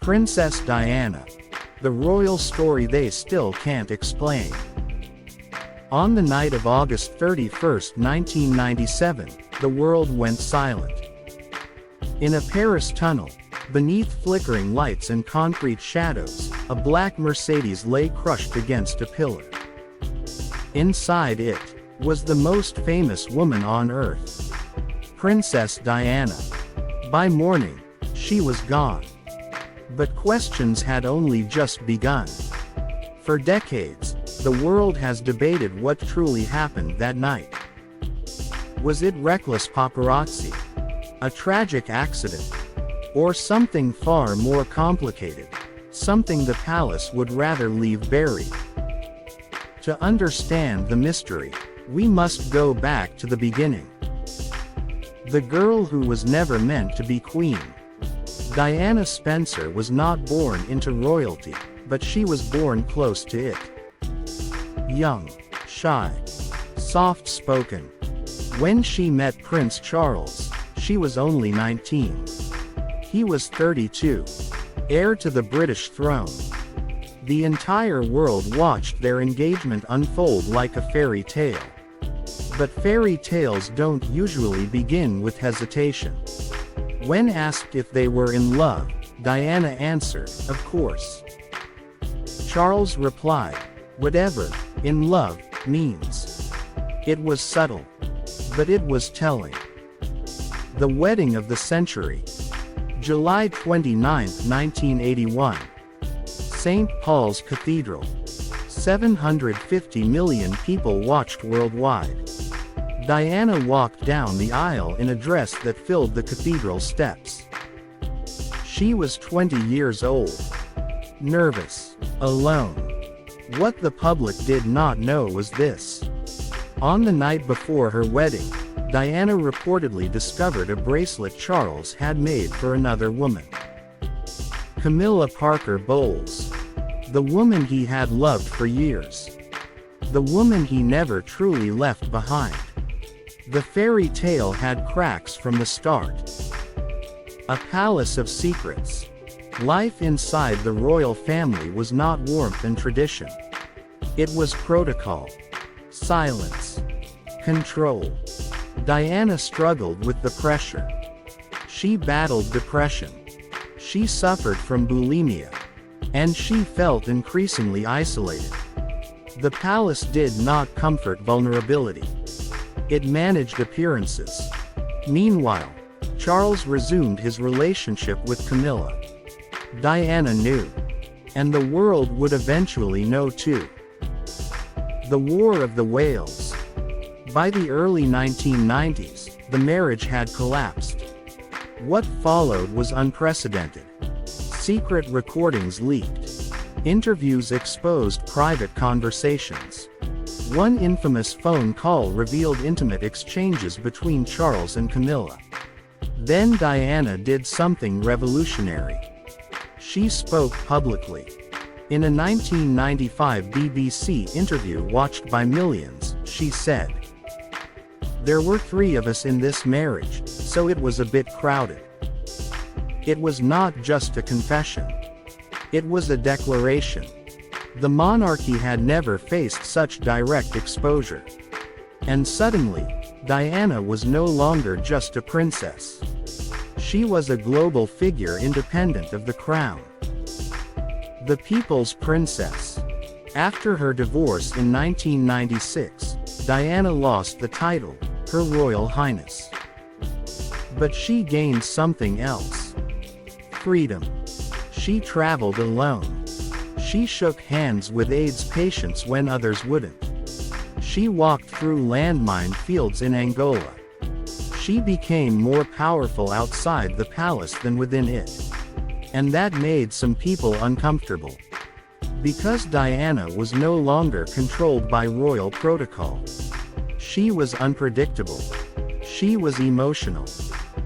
Princess Diana. The royal story they still can't explain. On the night of August 31, 1997, the world went silent. In a Paris tunnel, beneath flickering lights and concrete shadows, a black Mercedes lay crushed against a pillar. Inside it was the most famous woman on earth, Princess Diana. By morning, she was gone. But questions had only just begun. For decades, the world has debated what truly happened that night. Was it reckless paparazzi, a tragic accident, or something far more complicated, something the palace would rather leave buried? To understand the mystery, we must go back to the beginning. The girl who was never meant to be queen. Diana Spencer was not born into royalty, but she was born close to it. Young, shy, soft-spoken. When she met Prince Charles, she was only 19. He was 32, heir to the British throne. The entire world watched their engagement unfold like a fairy tale. But fairy tales don't usually begin with hesitation. When asked if they were in love, Diana answered, "Of course." Charles replied, "Whatever in love means." It was subtle, but it was telling. The wedding of the century. July 29, 1981. St. Paul's Cathedral. 750 million people watched worldwide. Diana walked down the aisle in a dress that filled the cathedral steps. She was 20 years old. Nervous. Alone. What the public did not know was this. On the night before her wedding, Diana reportedly discovered a bracelet Charles had made for another woman. Camilla Parker Bowles. The woman he had loved for years. The woman he never truly left behind. The fairy tale had cracks from the start. A palace of secrets. Life inside the royal family was not warmth and tradition. It was protocol. Silence. Control. Diana struggled with the pressure. She battled depression. She suffered from bulimia. And she felt increasingly isolated. The palace did not comfort vulnerability. It managed appearances. Meanwhile, Charles resumed his relationship with Camilla. Diana knew. And the world would eventually know too. The War of the Wales. By the early 1990s, the marriage had collapsed. What followed was unprecedented. Secret recordings leaked. Interviews exposed private conversations. One infamous phone call revealed intimate exchanges between Charles and Camilla. Then Diana did something revolutionary. She spoke publicly. In a 1995 BBC interview watched by millions, she said, "There were 3 of us in this marriage, so it was a bit crowded." It was not just a confession. It was a declaration. The monarchy had never faced such direct exposure. And suddenly, Diana was no longer just a princess. She was a global figure independent of the crown. The People's Princess. After her divorce in 1996, Diana lost the title, Her Royal Highness. But she gained something else. Freedom. She traveled alone. She shook hands with AIDS patients when others wouldn't. She walked through landmine fields in Angola. She became more powerful outside the palace than within it. And that made some people uncomfortable. Because Diana was no longer controlled by royal protocol. She was unpredictable. She was emotional.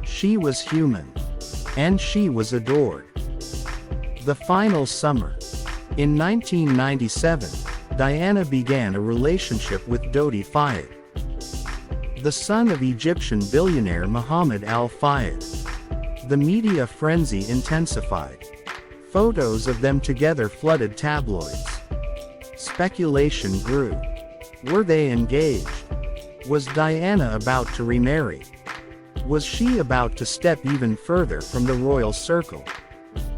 She was human. And she was adored. The final summer. In 1997, Diana began a relationship with Dodi Fayed, the son of Egyptian billionaire Mohammed Al Fayed. The media frenzy intensified. Photos of them together flooded tabloids. Speculation grew. Were they engaged? Was Diana about to remarry? Was she about to step even further from the royal circle?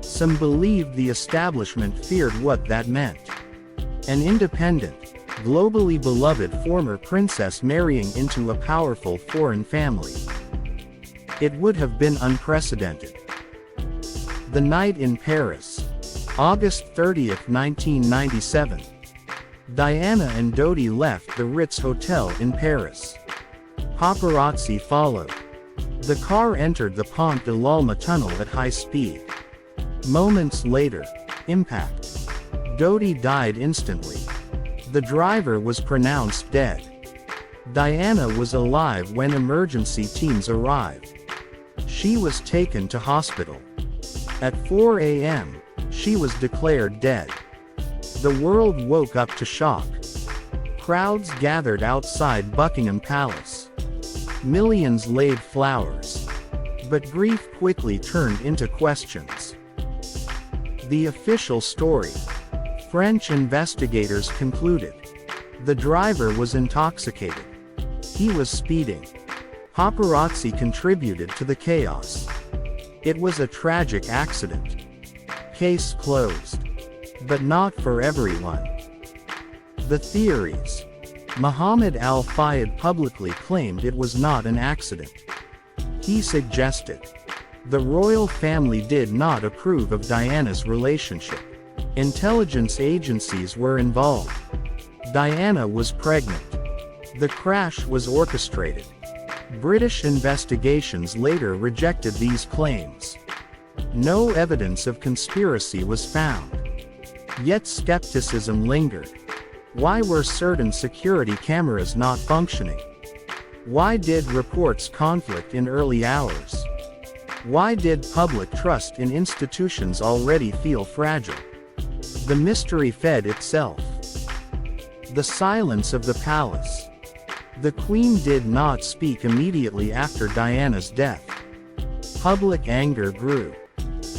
Some believed the establishment feared what that meant. An independent, globally beloved former princess marrying into a powerful foreign family. It would have been unprecedented. The night in Paris. August 30, 1997. Diana and Dodi left the Ritz Hotel in Paris. Paparazzi followed. The car entered the Pont de l'Alma tunnel at high speed. Moments later, impact. Dodi died instantly. The driver was pronounced dead. Diana was alive when emergency teams arrived. She was taken to hospital. At 4 a.m., she was declared dead. The world woke up to shock. Crowds gathered outside Buckingham Palace. Millions laid flowers. But grief quickly turned into questions. The official story. French investigators concluded. The driver was intoxicated. He was speeding. Paparazzi contributed to the chaos. It was a tragic accident. Case closed. But not for everyone. The theories. Mohammed Al-Fayed publicly claimed it was not an accident. He suggested the royal family did not approve of Diana's relationship. Intelligence agencies were involved. Diana was pregnant. The crash was orchestrated. British investigations later rejected these claims. No evidence of conspiracy was found. Yet skepticism lingered. Why were certain security cameras not functioning? Why did reports conflict in early hours? Why did public trust in institutions already feel fragile? The mystery fed itself. The silence of the palace. The Queen did not speak immediately after Diana's death. Public anger grew.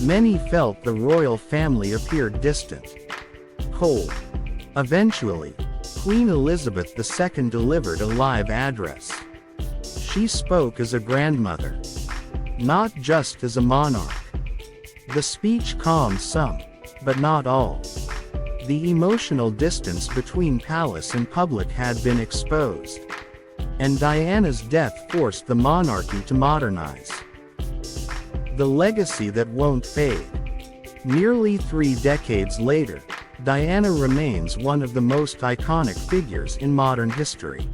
Many felt the royal family appeared distant, cold. Eventually, Queen Elizabeth II delivered a live address. She spoke as a grandmother, not just as a monarch. The speech calmed some, but not all. The emotional distance between palace and public had been exposed. And Diana's death forced the monarchy to modernize. The legacy that won't fade. Nearly 3 decades later, Diana remains one of the most iconic figures in modern history.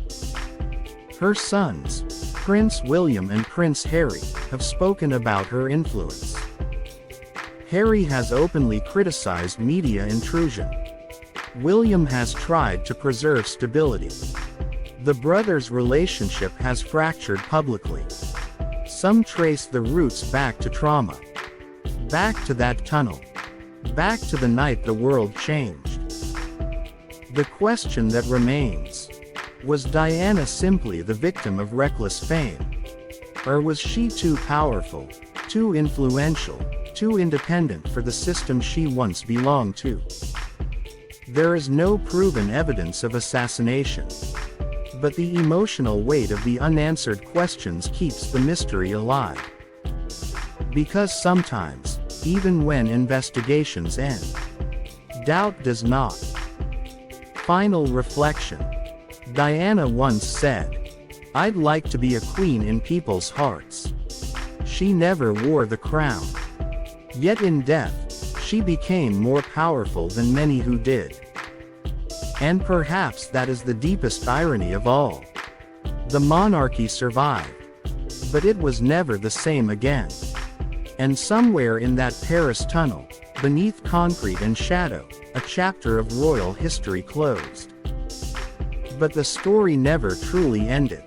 Her sons, Prince William and Prince Harry, have spoken about her influence. Harry has openly criticized media intrusion. William has tried to preserve stability. The brothers' relationship has fractured publicly. Some trace the roots back to trauma. Back to that tunnel. Back to the night the world changed. The question that remains: was Diana simply the victim of reckless fame? Or was she too powerful, too influential, too independent for the system she once belonged to? There is no proven evidence of assassination. But the emotional weight of the unanswered questions keeps the mystery alive. Because sometimes, even when investigations end, doubt does not. Final reflection. Diana once said, "I'd like to be a queen in people's hearts." She never wore the crown. Yet in death, she became more powerful than many who did. And perhaps that is the deepest irony of all. The monarchy survived. But it was never the same again. And somewhere in that Paris tunnel, beneath concrete and shadow, a chapter of royal history closed. But the story never truly ended.